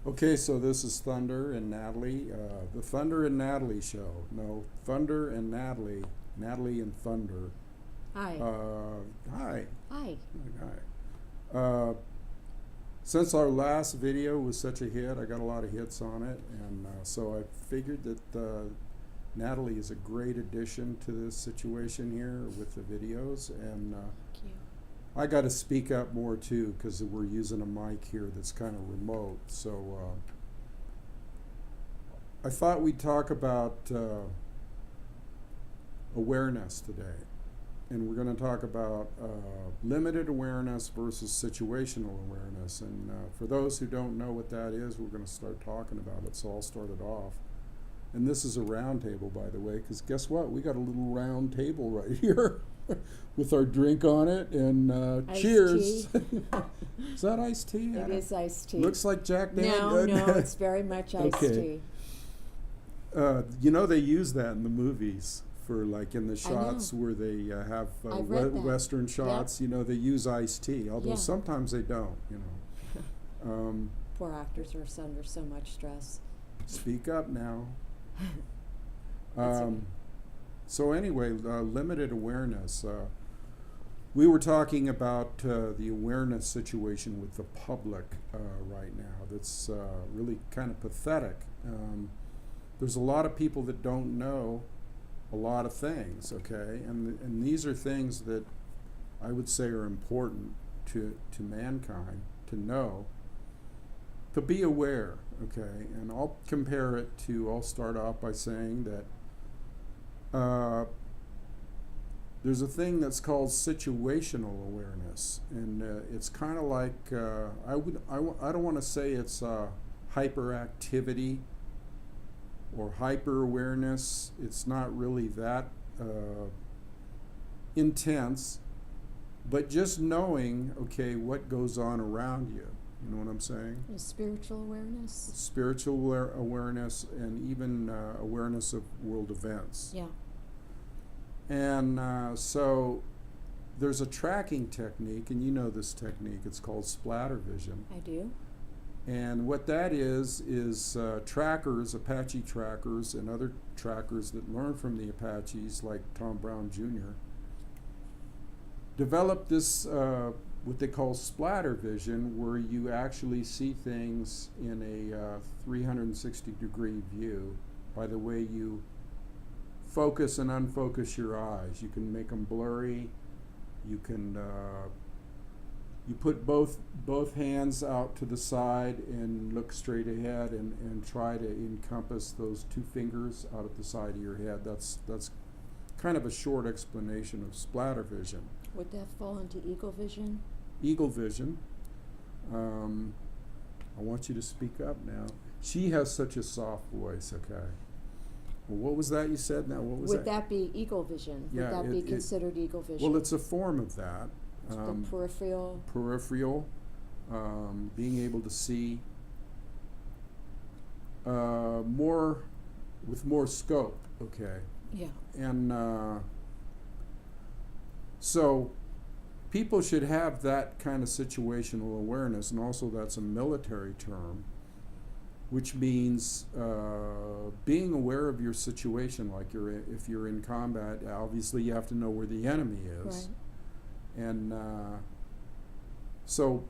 Okay, so this is Thunder and Natalie, the Thunder and Natalie show. No, Thunder and Natalie, Natalie and Thunder. Hi. Hi. Hi. Hi. Since our last video was such a hit, I got a lot of hits on it, and so I figured that Natalie is a great addition to this situation here with the videos, and Thank you. I got to speak up more too because we're using a mic here that's kind of remote. So I thought we'd talk about awareness today, and we're going to talk about limited awareness versus situational awareness. And for those who don't know what that is, we're going to start talking about it. So I'll start it off. And this is a round table, by the way, because guess what? We got a little round table right here with our drink on it, and cheers. Is that iced tea? It is iced tea. Looks like Jack Daniels. No, it's very much iced tea. You know, they use that in the movies for, like, in the shots where they have Western shots. Yep. You know, they use iced tea, although Yeah. sometimes they don't, you know. Poor actors are under so much stress. Speak up now. Okay. So anyway, limited awareness. We were talking about the awareness situation with the public right now. That's really kind of pathetic. There's a lot of people that don't know a lot of things, okay? And these are things that I would say are important to mankind to know, to be aware, okay? And I'll start off by saying that there's a thing that's called situational awareness, and it's kind of like I don't want to say it's hyperactivity or hyper awareness. It's not really that intense, but just knowing, okay, what goes on around you. You know what I'm saying? Spiritual awareness. Spiritual awareness, and even awareness of world events. Yeah. And so there's a tracking technique, and you know this technique. It's called splatter vision. I do. And what that is trackers, Apache trackers, and other trackers that learn from the Apaches, like Tom Brown Jr., developed this what they call splatter vision, where you actually see things in a 360-degree view by the way you focus and unfocus your eyes. You can make them blurry. You can you put both hands out to the side and look straight ahead and try to encompass those two fingers out at the side of your head. That's kind of a short explanation of splatter vision. Would that fall into eagle vision? Eagle vision. I want you to speak up now. She has such a soft voice, okay. Well, what was that you said now? What was Would that be eagle vision? Yeah, Would that be considered eagle vision? Well, it's a form of that. The peripheral? Peripheral, being able to see more, with more scope, okay. Yeah. And so people should have that kind of situational awareness, and also that's a military term, which means being aware of your situation. Like if you're in combat, obviously you have to know where the enemy is. Right. And so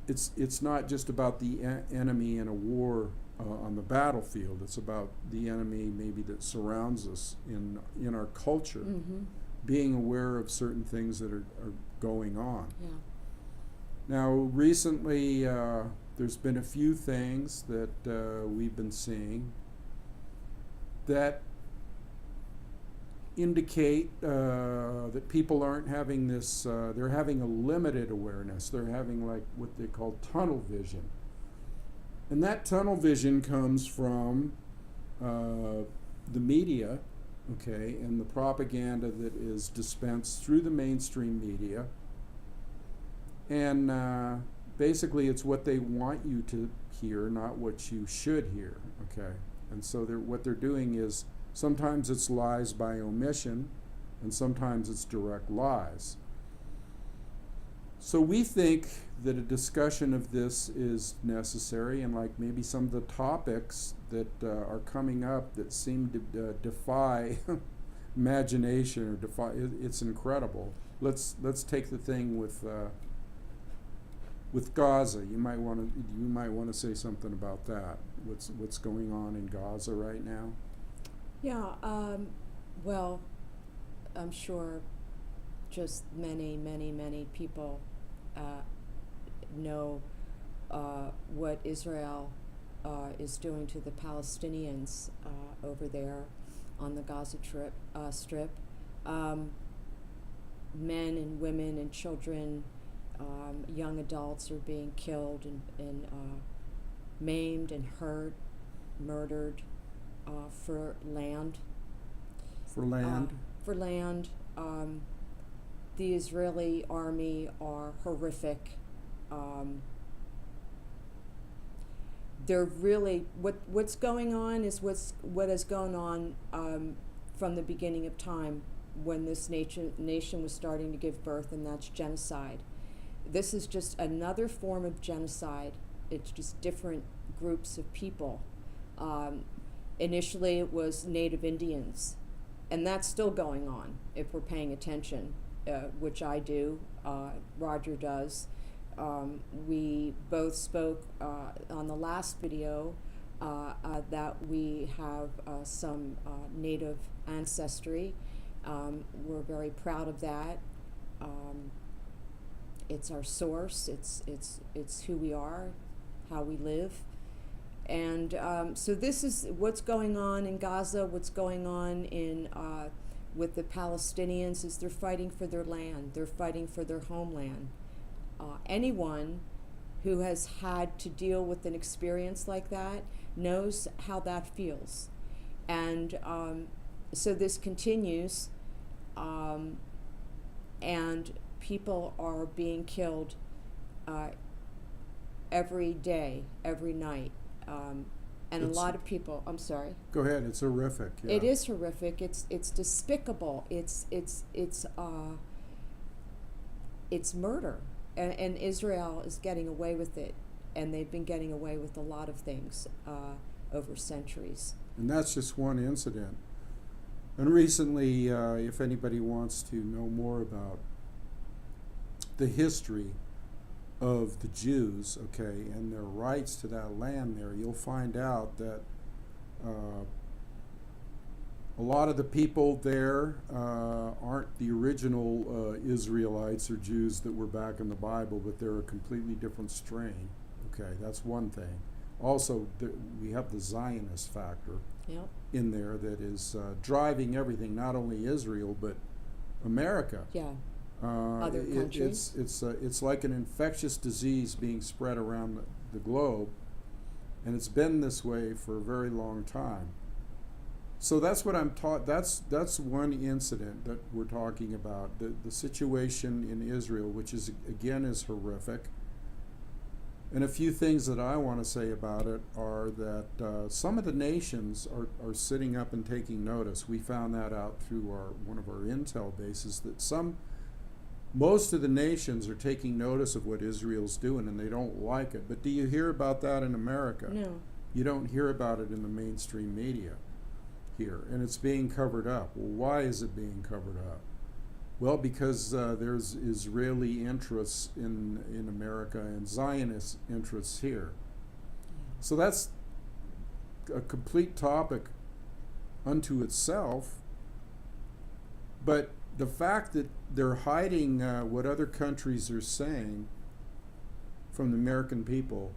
it's not just about the enemy in a war on the battlefield. It's about the enemy maybe that surrounds us in our culture. Mm-hmm. Being aware of certain things that are going on. Yeah. Now, recently, there's been a few things that we've been seeing that indicate that people aren't having this, they're having a limited awareness. They're having like what they call tunnel vision. And that tunnel vision comes from the media, okay, and the propaganda that is dispensed through the mainstream media. And basically it's what they want you to hear, not what you should hear, okay. And so what they're doing is sometimes it's lies by omission, and sometimes it's direct lies. So we think that a discussion of this is necessary, and like maybe some of the topics that are coming up that seem to defy imagination or defy it's incredible. Let's take the thing with Gaza. You might want to say something about that. What's going on in Gaza right now? Yeah, well, I'm sure just many people know what Israel is doing to the Palestinians over there on the Gaza Strip. Men and women and children, young adults are being killed and maimed and hurt, murdered for land. For land? For land. The Israeli army are horrific. They're really what's going on is what has gone on from the beginning of time when this nation was starting to give birth, and that's genocide. This is just another form of genocide. It's just different groups of people. Initially, it was Native Indians, and that's still going on if we're paying attention, which I do, Roger does. We both spoke on the last video that we have some Native ancestry. We're very proud of that. It's our source. It's who we are, how we live. And so this is what's going on in Gaza, what's going on in with the Palestinians is they're fighting for their land. They're fighting for their homeland. Anyone who has had to deal with an experience like that knows how that feels. And so this continues, and people are being killed every day, every night. And a lot of people, I'm sorry. Go ahead, it's horrific. Yeah. It is horrific. It's despicable. It's murder. And Israel is getting away with it, and they've been getting away with a lot of things over centuries. And that's just one incident. And recently, if anybody wants to know more about the history of the Jews, okay, and their rights to that land there, you'll find out that a lot of the people there aren't the original Israelites or Jews that were back in the Bible, but they're a completely different strain. Okay, that's one thing. Also, we have the Zionist factor in there that is driving everything, not only Israel, but America. Yeah. Other countries. It's like an infectious disease being spread around the globe, and it's been this way for a very long time. So that's what I'm taught. That's one incident that we're talking about. The situation in Israel, which is again is horrific. And a few things that I want to say about it are that some of the nations are sitting up and taking notice. We found that out through one of our intel bases that most of the nations are taking notice of what Israel's doing, and they don't like it. But do you hear about that in America? No. You don't hear about it in the mainstream media here, and it's being covered up. Well, why is it being covered up? Well, because there's Israeli interests in America and Zionist interests here. So that's a complete topic unto itself. But the fact that they're hiding what other countries are saying from the American people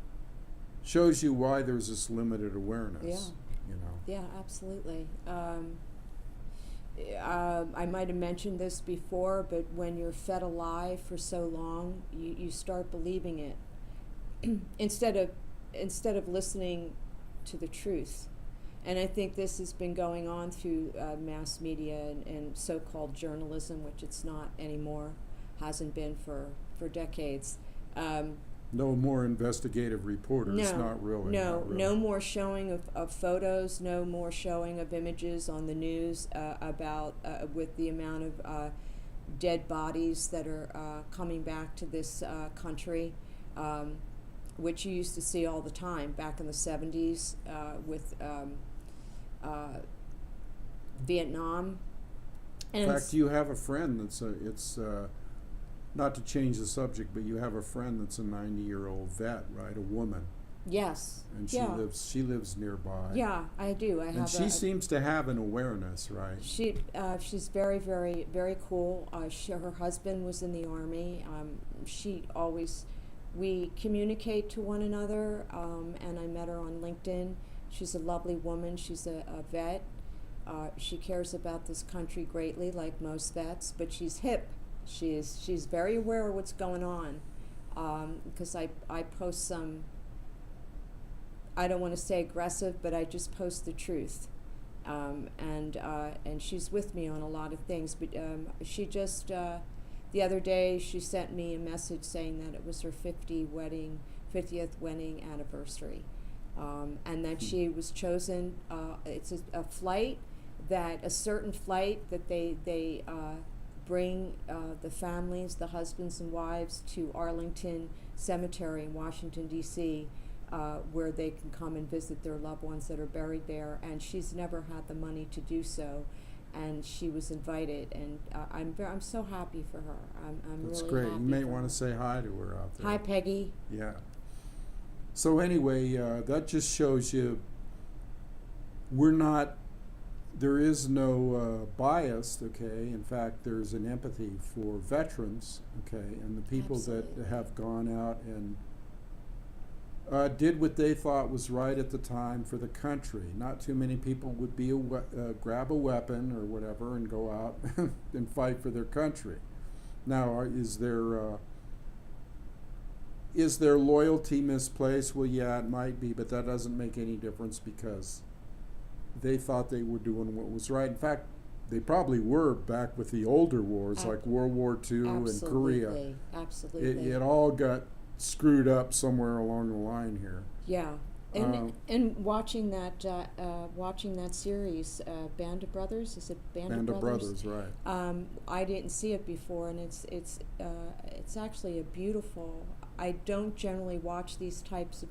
shows you why there's this limited awareness. Yeah. You know. Yeah, absolutely. I might have mentioned this before, but when you're fed a lie for so long, you start believing it instead of listening to the truth. And I think this has been going on through mass media and so-called journalism, which it's not anymore, hasn't been for decades. No more investigative reporters, not really. No more showing of photos, no more showing of images on the news about with the amount of dead bodies that are coming back to this country. which you used to see all the time back in the 70s with Vietnam. And In fact, you have a friend that's not to change the subject, but you have a friend that's a 90-year-old vet, right? A woman. yes, And yeah, she lives nearby. yeah, I do. I have. And she seems to have an awareness, right? She's very, very, very cool. Her husband was in the Army. We communicate to one another, and I met her on LinkedIn. She's a lovely woman. She's a vet. She cares about this country greatly, like most vets, but she's hip. She's very aware of what's going on, because I post some, I don't want to say aggressive, but I just post the truth. And she's with me on a lot of things. But she just, the other day, she sent me a message saying that it was her 50th wedding anniversary. And that she was chosen, it's a flight, a certain flight that they bring the families, the husbands and wives, to Arlington Cemetery in Washington, D.C., where they can come and visit their loved ones that are buried there. And she's never had the money to do so, and she was invited. And I'm so happy for her. I'm That's really great. happy You may for want her. to say hi to her out there. Hi, Peggy. Yeah. So anyway, that just shows you there is no bias, okay? In fact, there's an empathy for veterans, okay? And the people Absolutely. that have gone out and did what they thought was right at the time for the country. Not too many people would grab a weapon or whatever and go out and fight for their country. Now, is their loyalty misplaced? Well, yeah, it might be, but that doesn't make any difference because they thought they were doing what was right. In fact, they probably were back with the older wars, like World War II and Korea. Absolutely. It all got screwed up somewhere along the line here. Yeah. And watching that series, Band of Brothers, is it Band of Brothers? Right. I didn't see it before, and it's actually a beautiful. I don't generally watch these types of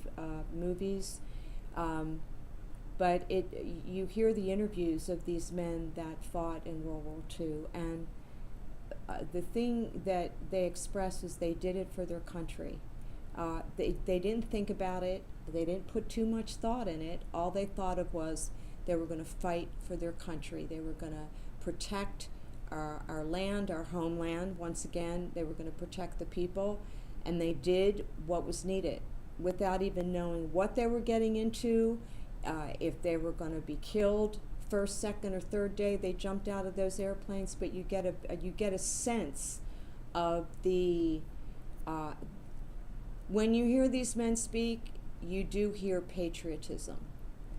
movies, but you hear the interviews of these men that fought in World War II, and the thing that they express is they did it for their country. They didn't think about it. They didn't put too much thought in it. All they thought of was they were going to fight for their country. They were going to protect our land, our homeland. Once again, they were going to protect the people, and they did what was needed without even knowing what they were getting into, if they were going to be killed first, second, or third day they jumped out of those airplanes. But you get a sense of the when you hear these men speak, you do hear patriotism.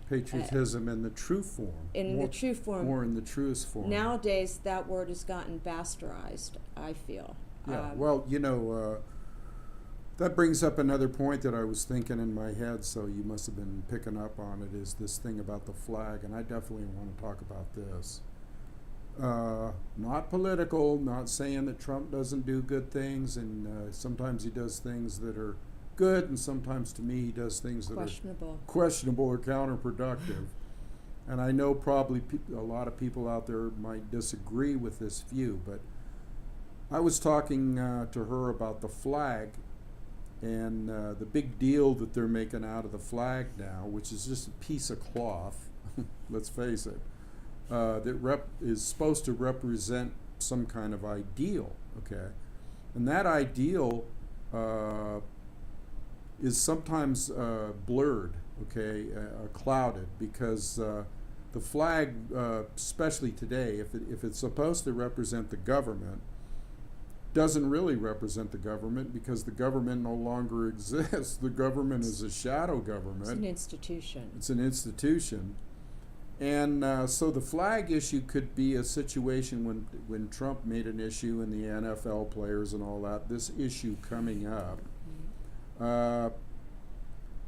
Patriotism in the true form. The true form. More in the truest form. Nowadays, that word has gotten bastardized, I feel. Yeah, well, that brings up another point that I was thinking in my head, so you must have been picking up on it, is this thing about the flag, and I definitely want to talk about this. Not political, not saying that Trump doesn't do good things, and sometimes he does things that are good, and sometimes to me he does things that are questionable or counterproductive. And I know probably a lot of people out there might disagree with this view, but I was talking to her about the flag and the big deal that they're making out of the flag now, which is just a piece of cloth, let's face it, that is supposed to represent some kind of ideal, okay? And that ideal is sometimes blurred, okay, clouded, because the flag, especially today, if it's supposed to represent the government, doesn't really represent the government because the government no longer exists. The government is a shadow government. It's an institution. It's an institution. And so the flag issue could be a situation when Trump made an issue and the NFL players and all that, this issue coming up.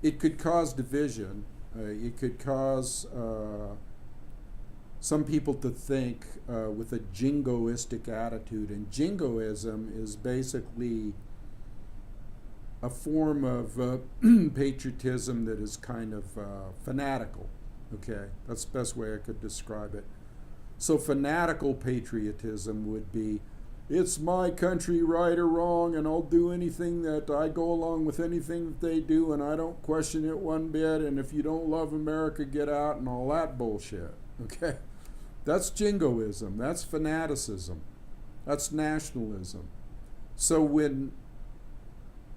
It could cause division. It could cause some people to think with a jingoistic attitude. And jingoism is basically a form of patriotism that is kind of fanatical. Okay, that's the best way I could describe it. So fanatical patriotism would be, it's my country, right or wrong, and I'll do anything that I go along with anything that they do, and I don't question it one bit, and if you don't love America, get out, and all that bullshit. Okay? That's jingoism. That's fanaticism. That's nationalism. So when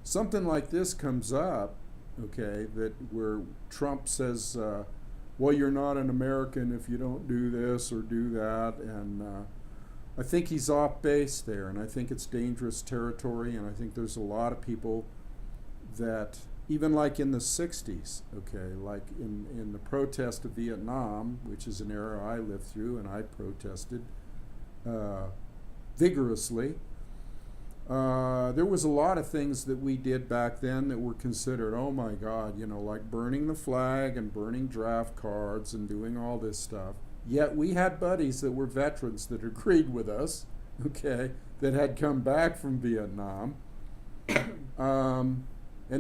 something like this comes up, okay, that where Trump says, well, you're not an American if you don't do this or do that, and I think he's off base there, and I think it's dangerous territory, and I think there's a lot of people that, even like in the 60s, okay, like in the protest of Vietnam, which is an era I lived through, and I protested vigorously. There was a lot of things that we did back then that were considered, oh my God, you know, like burning the flag and burning draft cards and doing all this stuff. Yet we had buddies that were veterans that agreed with us, okay, that had come back from Vietnam. And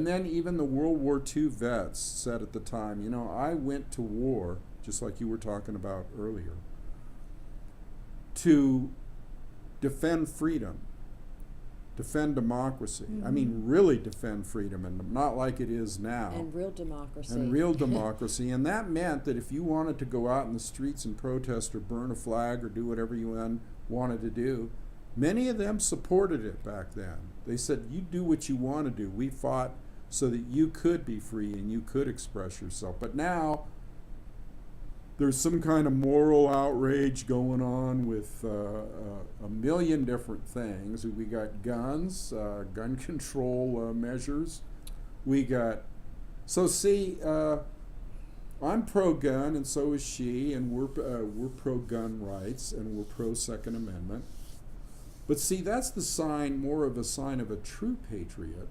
then even the World War II vets said at the time, you know, I went to war, just like you were talking about earlier, to defend freedom, defend democracy. Mm-hmm. I mean, really defend freedom, and not like it is now. And real democracy. And real democracy. And that meant that if you wanted to go out in the streets and protest or burn a flag or do whatever you wanted to do, many of them supported it back then. They said, you do what you want to do. We fought so that you could be free and you could express yourself. But now there's some kind of moral outrage going on with a million different things. We got guns, gun control measures. We got, so see, I'm pro-gun, and so is she, and we're pro-gun rights, and we're pro-Second Amendment. But see, that's the sign, more of a sign of a true patriot,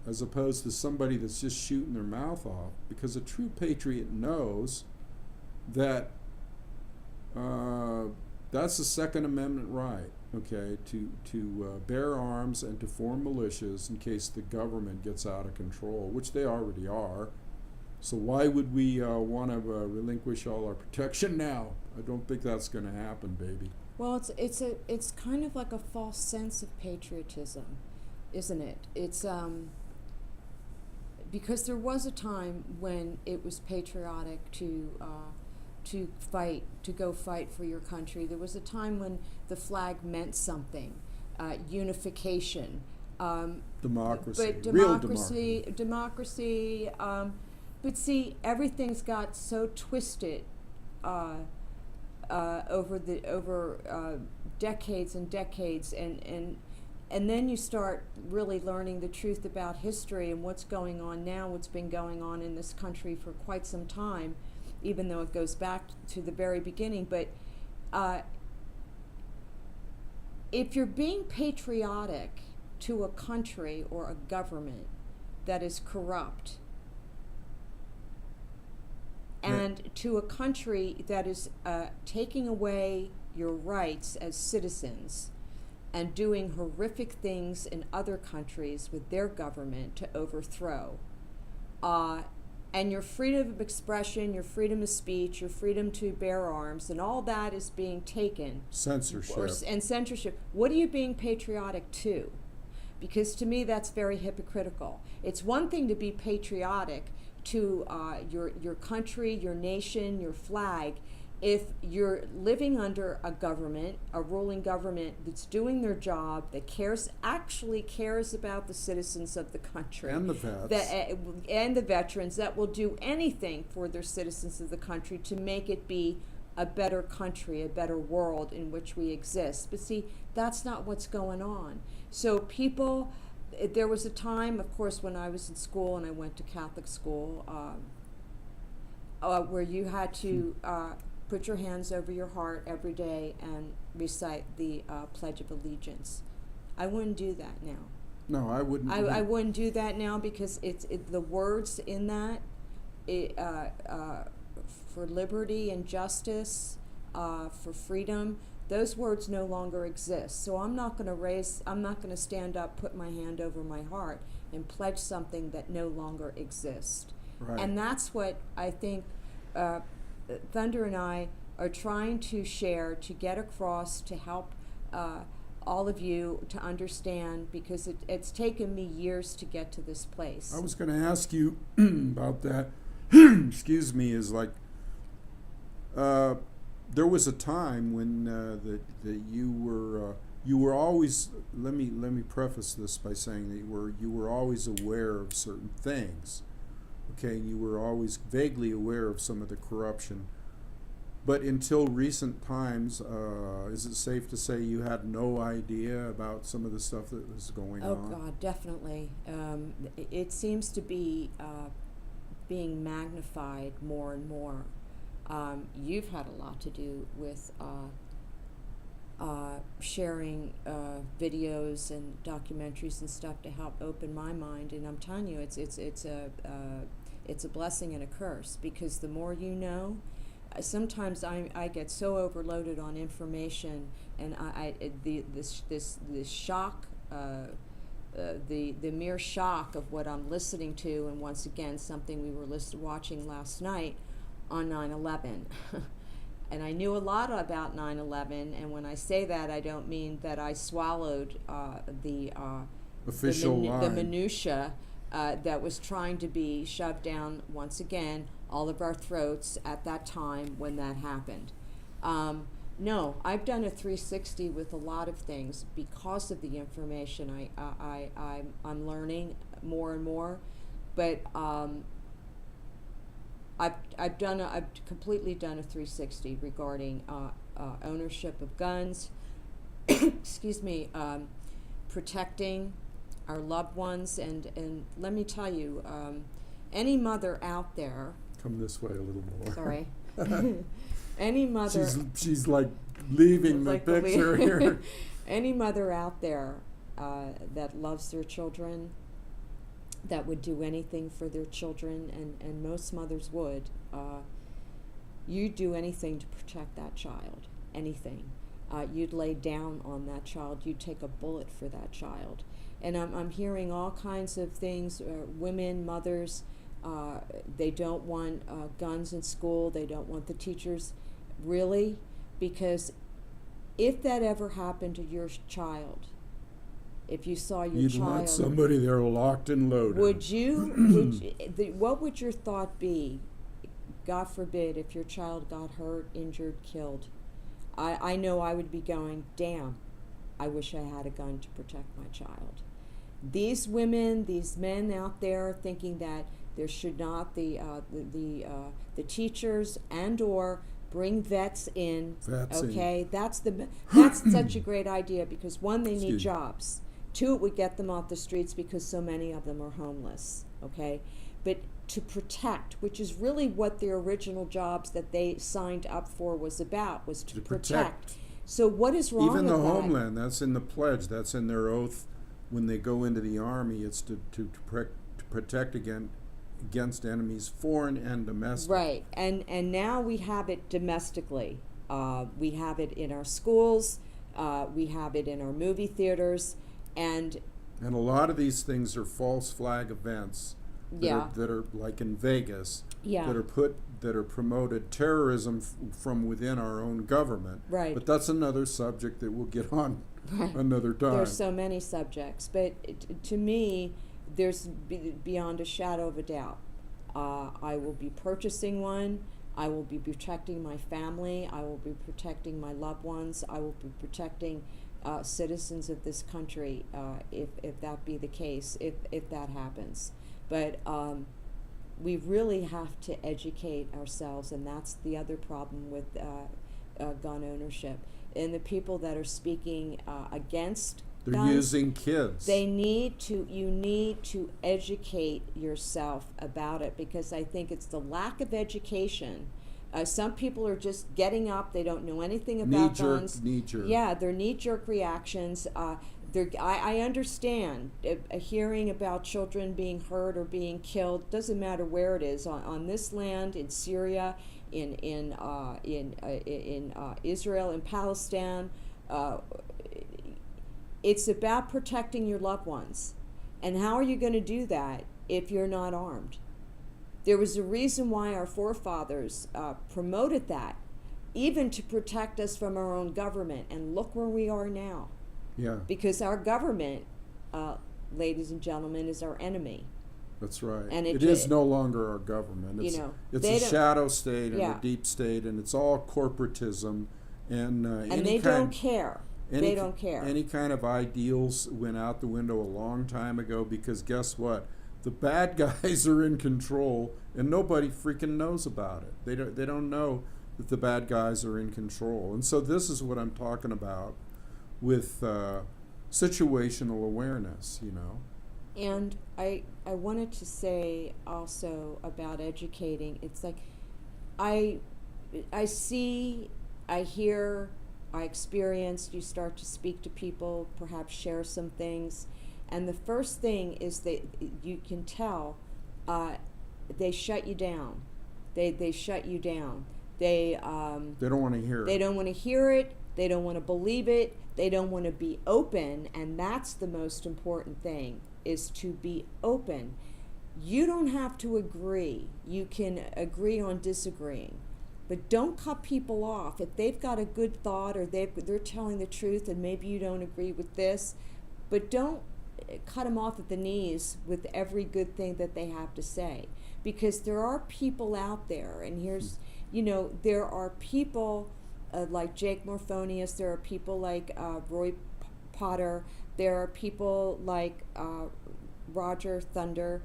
as opposed to somebody that's just shooting their mouth off. Because a true patriot knows that that's the Second Amendment right, okay, to bear arms and to form militias in case the government gets out of control, which they already are. So why would we want to relinquish all our protection now? I don't think that's going to happen, baby. Well, it's kind of like a false sense of patriotism, isn't it? It's because there was a time when it was patriotic to go fight for your country. There was a time when the flag meant something, unification, democracy, but real democracy. But see, everything's got so twisted over decades and decades, and then you start really learning the truth about history and what's going on now, what's been going on in this country for quite some time, even though it goes back to the very beginning. But if you're being patriotic to a country or a government that is corrupt, and to a country that is taking away your rights as citizens and doing horrific things in other countries with their government to overthrow, and your freedom of expression, your freedom of speech, your freedom to bear arms, and all that is being taken. Censorship. And censorship. What are you being patriotic to? Because to me, that's very hypocritical. It's one thing to be patriotic to your country, your nation, your flag, if you're living under a government, a ruling government that's doing their job, that actually cares about the citizens of the country. And the vets. And the veterans, that will do anything for their citizens of the country to make it be a better country, a better world in which we exist. But see, that's not what's going on. So people, there was a time, of course, when I was in school, and I went to Catholic school, where you had to put your hands over your heart every day and recite the Pledge of Allegiance. I wouldn't do that now. No, I wouldn't. I wouldn't do that now because the words in that, for liberty and justice, for freedom, those words no longer exist. So I'm not going to stand up, put my hand over my heart, and pledge something that no longer exists. Right. And that's what I think Thunder and I are trying to share, to get across, to help all of you to understand, because it's taken me years to get to this place. I was going to ask you about that. Excuse me. Is like there was a time when that you were always. Let me preface this by saying that you were always aware of certain things. Okay, you were always vaguely aware of some of the corruption. But until recent times, is it safe to say you had no idea about some of the stuff that was going on? Oh, God, definitely. It seems to be being magnified more and more. You've had a lot to do with sharing videos and documentaries and stuff to help open my mind. And I'm telling you, it's a blessing and a curse, because the more you know, sometimes I get so overloaded on information, and this shock, the mere shock of what I'm listening to, and once again something we were watching last night on 9/11. And I knew a lot about 9/11, and when I say that, I don't mean that I swallowed the official the minutia that was trying to be shoved down, once again, all of our throats at that time when that happened. No, I've done a 360 with a lot of things because of the information I'm learning more and more, but I've completely done a 360 regarding ownership of guns. Excuse me, protecting our loved ones, and let me tell you, any mother out there. Come this way a little more. Sorry. Any mother. She's like leaving the like picture here. Any mother out there that loves their children, that would do anything for their children, and most mothers would, you'd do anything to protect that child, anything. You'd lay down on that child, you'd take a bullet for that child. And I'm hearing all kinds of things, women, mothers, they don't want guns in school, they don't want the teachers, really, because if that ever happened to your child, if you saw your You'd child, want somebody there locked and loaded. What would your thought be, God forbid, if your child got hurt, injured, killed? I know I would be going, damn, I wish I had a gun to protect my child. These women, these men out there thinking that there should not the teachers and or bring vets in. Okay, that's such a great idea, because one, they need jobs. Two, it would get them off the streets because so many of them are homeless. Okay, but to protect, which is really what their original jobs that they signed up for was about, was to protect. So what is wrong with that? Even the homeland, that's in the pledge, that's in their oath when they go into the army. It's to protect against enemies, foreign and domestic. Right, and now we have it domestically. We have it in our schools, we have it in our movie theaters, and a lot of these things are false flag events that are like in Vegas, that are promoted terrorism from within our own government. Right. But that's another subject that we'll get on another time. There's so many subjects, but to me, there's beyond a shadow of a doubt. I will be purchasing one. I will be protecting my family. I will be protecting my loved ones. I will be protecting citizens of this country if that be the case, if that happens. But we really have to educate ourselves, and that's the other problem with gun ownership. And the people that are speaking against They're guns, using kids. you need to educate yourself about it, because I think it's the lack of education. Some people are just getting up, they don't know anything about guns. Knee-jerk. Yeah, they're knee-jerk reactions. I understand hearing about children being hurt or being killed. Doesn't matter where it is, on this land, in Syria, in Israel, in Palestine. It's about protecting your loved ones. And how are you going to do that if you're not armed? There was a reason why our forefathers promoted that, even to protect us from our own government. And look where we are now. Yeah. Because our government, ladies and gentlemen, is our enemy. That's right. And it is no longer our government. It's, you know, it's a shadow state and yeah. a deep state, and it's all corporatism. And they don't care. They don't care. Any kind of ideals went out the window a long time ago, because guess what? The bad guys are in control, and nobody freaking knows about it. They don't know that the bad guys are in control. And so this is what I'm talking about with situational awareness, you know. And I wanted to say also about educating. It's like I see, I hear, I experience, you start to speak to people, perhaps share some things, and the first thing is that you can tell they shut you down. They shut you down. They don't want to hear it. They don't want to hear it. They don't want to believe it. They don't want to be open, and that's the most important thing, is to be open. You don't have to agree. You can agree on disagreeing. But don't cut people off. If they've got a good thought, or they're telling the truth, and maybe you don't agree with this, but don't cut them off at the knees with every good thing that they have to say. Because there are people out there, and here's, you know, there are people like Jake Morphonius, there are people like Roy Potter, there are people like Roger Thunder,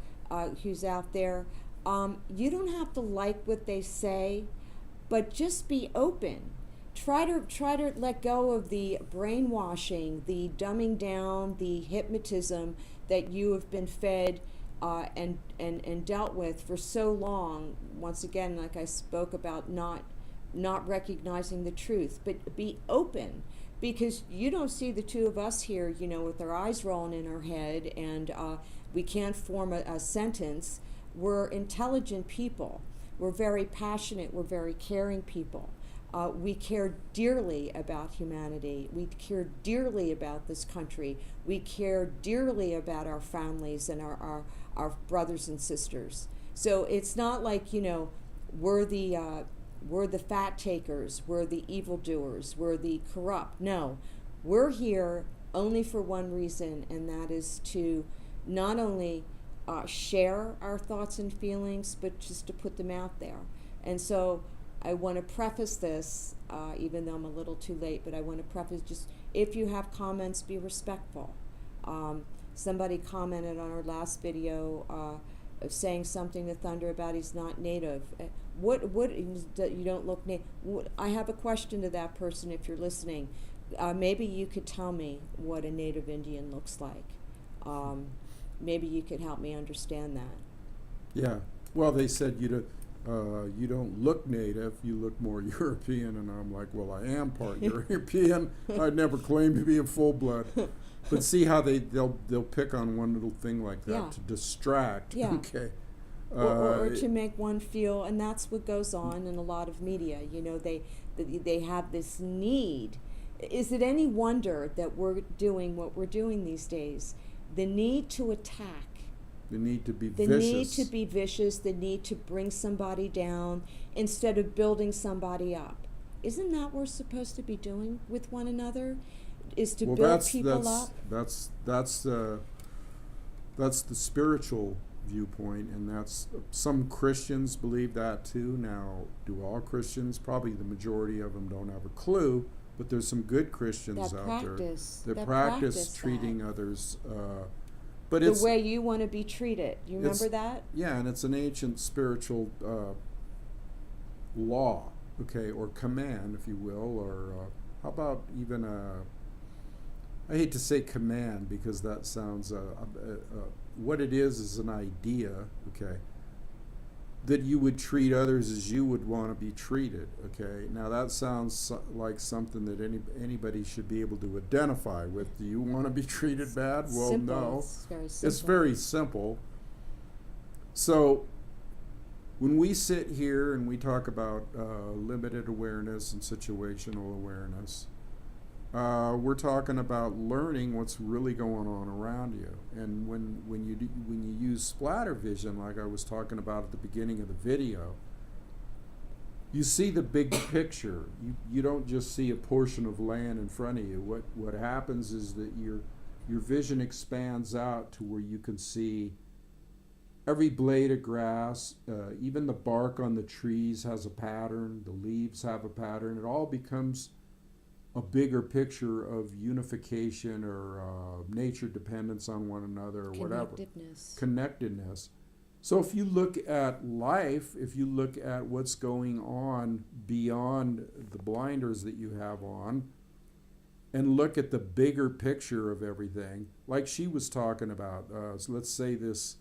who's out there. You don't have to like what they say, but just be open. Try to let go of the brainwashing, the dumbing down, the hypnotism that you have been fed and dealt with for so long. Once again, like I spoke about, not recognizing the truth, but be open. Because you don't see the two of us here, you know, with our eyes rolling in our head, and we can't form a sentence. We're intelligent people. We're very passionate. We're very caring people. We care dearly about humanity. We care dearly about this country. We care dearly about our families and our brothers and sisters. So it's not like, you know, we're the fat takers, we're the evildoers, we're the corrupt. No, we're here only for one reason, and that is to not only share our thoughts and feelings, but just to put them out there. And so I want to preface this, even though I'm a little too late, but I want to preface, just if you have comments, be respectful. Somebody commented on our last video saying something to Thunder about he's not native. What you don't look native? I have a question to that person if you're listening. Maybe you could tell me what a native Indian looks like. Maybe you could help me understand that. Yeah. Well, they said you don't look native, you look more European, and I'm like, well, I am part European. I'd never claim to be a full-blood. But see how they'll pick on one little thing like that to distract. Yeah. Okay. Or to make one feel, and that's what goes on in a lot of media. You know, they have this need. Is it any wonder that we're doing what we're doing these days? The need to attack. The need to be the vicious. The need to be vicious, the need to bring somebody down instead of building somebody up. Isn't that what we're supposed to be doing with one another? Is to build people up? That's the spiritual viewpoint, and that's some Christians believe that too. Now, do all Christians? Probably the majority of them don't have a clue, but there's some good Christians out there that practice treating others. But the way you want to be treated. You remember that? Yeah, and it's an ancient spiritual law, okay, or command, if you will, or how about even I hate to say command because that sounds, what it is an idea, okay, that you would treat others as you would want to be treated, okay. Now that sounds like something that anybody should be able to identify with. Do you want to be treated bad? Well, simple. no. It's very simple. It's very simple. So when we sit here and we talk about limited awareness and situational awareness, We're talking about learning what's really going on around you. And when you use splatter vision, like I was talking about at the beginning of the video, you see the big picture. You don't just see a portion of land in front of you. What happens is that your vision expands out to where you can see every blade of grass, even the bark on the trees has a pattern, the leaves have a pattern. It all becomes a bigger picture of unification or nature dependence on one another or whatever. Connectedness. So if you look at life, if you look at what's going on beyond the blinders that you have on, and look at the bigger picture of everything, like she was talking about, so let's say this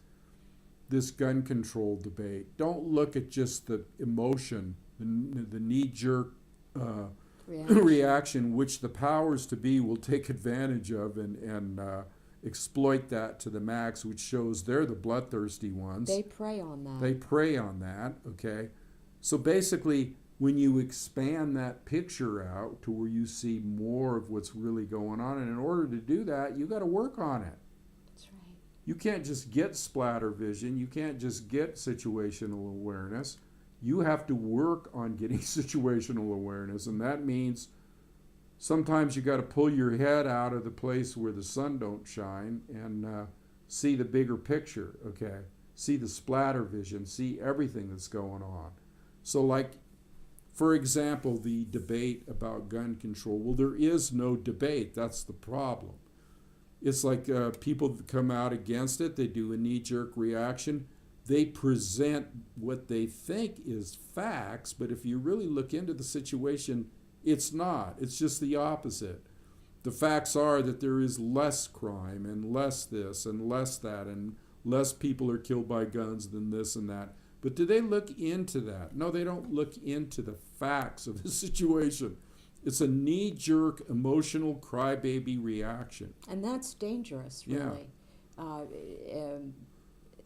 gun control debate. Don't look at just the emotion, the knee-jerk reaction, which the powers to be will take advantage of and exploit that to the max, which shows they're the bloodthirsty ones. They prey on that. They prey on that, okay? So basically, when you expand that picture out to where you see more of what's really going on, and in order to do that, you got to work on it. That's right. You can't just get splatter vision. You can't just get situational awareness. You have to work on getting situational awareness, and that means sometimes you got to pull your head out of the place where the sun don't shine and see the bigger picture, okay? See the splatter vision, see everything that's going on. So like, for example, the debate about gun control. Well, there is no debate. That's the problem. It's like people that come out against it, they do a knee-jerk reaction. They present what they think is facts, but if you really look into the situation, it's not. It's just the opposite. The facts are that there is less crime and less this and less that, and less people are killed by guns than this and that. But do they look into that? No, they don't look into the facts of the situation. It's a knee-jerk, emotional, crybaby reaction. And that's dangerous, really. Yeah.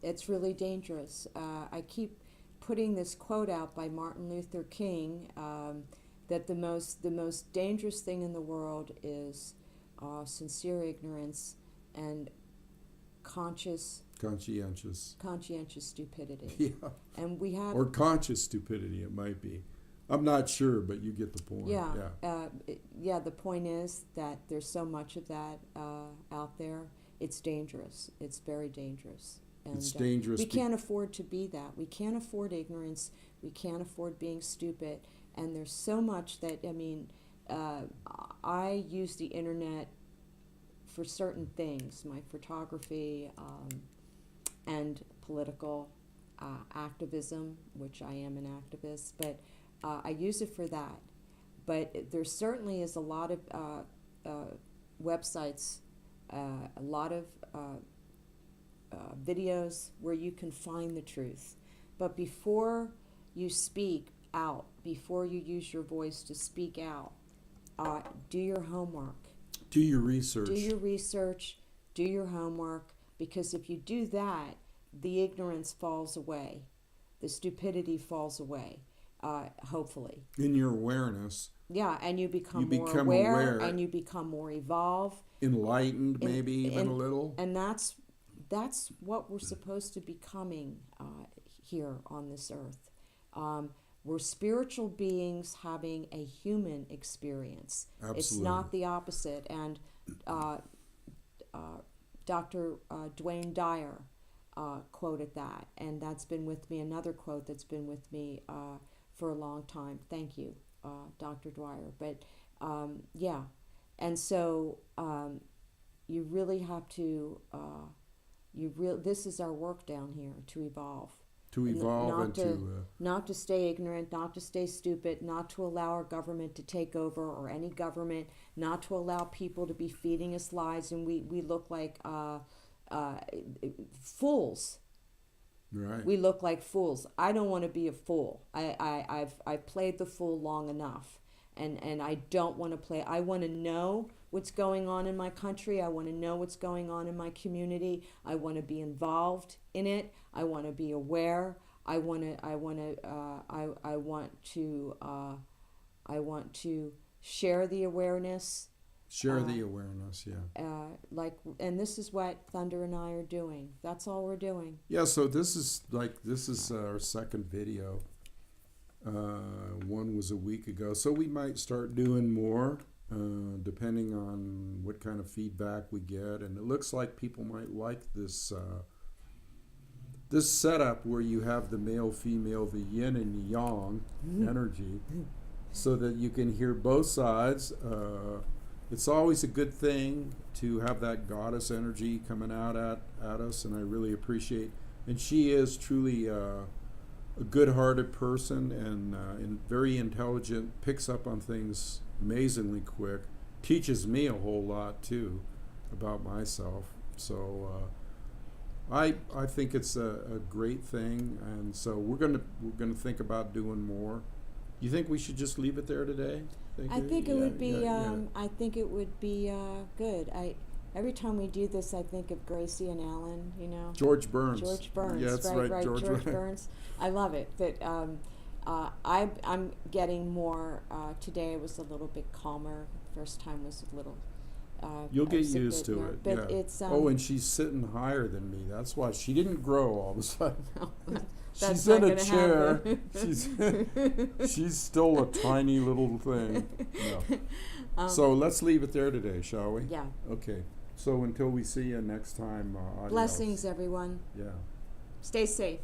It's really dangerous. I keep putting this quote out by Martin Luther King, that the most dangerous thing in the world is sincere ignorance and conscientious stupidity. Yeah. And we have, or conscious stupidity, it might be. I'm not sure, but you get the point. Yeah. The point is that there's so much of that out there. It's dangerous. It's very dangerous. And it's dangerous. We can't afford to be that. We can't afford ignorance. We can't afford being stupid. And there's so much that, I use the internet for certain things, my photography and political activism, which I am an activist, but I use it for that. But there certainly is a lot of websites, a lot of videos where you can find the truth. But before you speak out, before you use your voice to speak out, do your homework. Do your research. Do your research, do your homework, because if you do that, the ignorance falls away. The stupidity falls away, hopefully. In your awareness. Yeah, and you become more aware, and you become more evolved. Enlightened, maybe even a little. And that's what we're supposed to be becoming here on this earth. We're spiritual beings having a human experience. Absolutely. It's not the opposite. And Dr. Dwayne Dyer quoted that, and that's been with me, another quote that's been with me for a long time. Thank you, Dr. Dwyer. But and so you really have to, this is our work down here, to evolve. To evolve not to stay ignorant, not to stay stupid, not to allow our government to take over, or any government, not to allow people to be feeding us lies, and we look like fools. Right. We look like fools. I don't want to be a fool. I've played the fool long enough, and I don't want to play. I want to know what's going on in my country. I want to know what's going on in my community. I want to be involved in it. I want to be aware. I want to share the awareness Share the awareness, yeah. And this is what Thunder and I are doing. That's all we're doing. Yeah, so this is our second video. One was a week ago, so we might start doing more, depending on what kind of feedback we get. And it looks like people might like this this setup where you have the male, female, the yin and yang energy, so that you can hear both sides. It's always a good thing to have that goddess energy coming out at us, and I really appreciate. And she is truly a good-hearted person and very intelligent, picks up on things amazingly quick, teaches me a whole lot too about myself. So I think it's a great thing, and so we're gonna think about doing more. You think we should just leave it there today? I think it would be. I think it would be good. Every time we do this, I think of Gracie and Alan. You know, George Burns. George Burns. Yeah, that's right. George Burns. I love it. That I'm getting more. Today I was a little bit calmer. First time was a little. You'll get used to it. But yeah. it's. And she's sitting higher than me. That's why she didn't grow all of a sudden. No, she's in a chair. She's still a tiny little thing. No. So let's leave it there today, shall we? Yeah. Okay. So until we see you next time. Adios. Blessings, everyone. Yeah. Stay safe.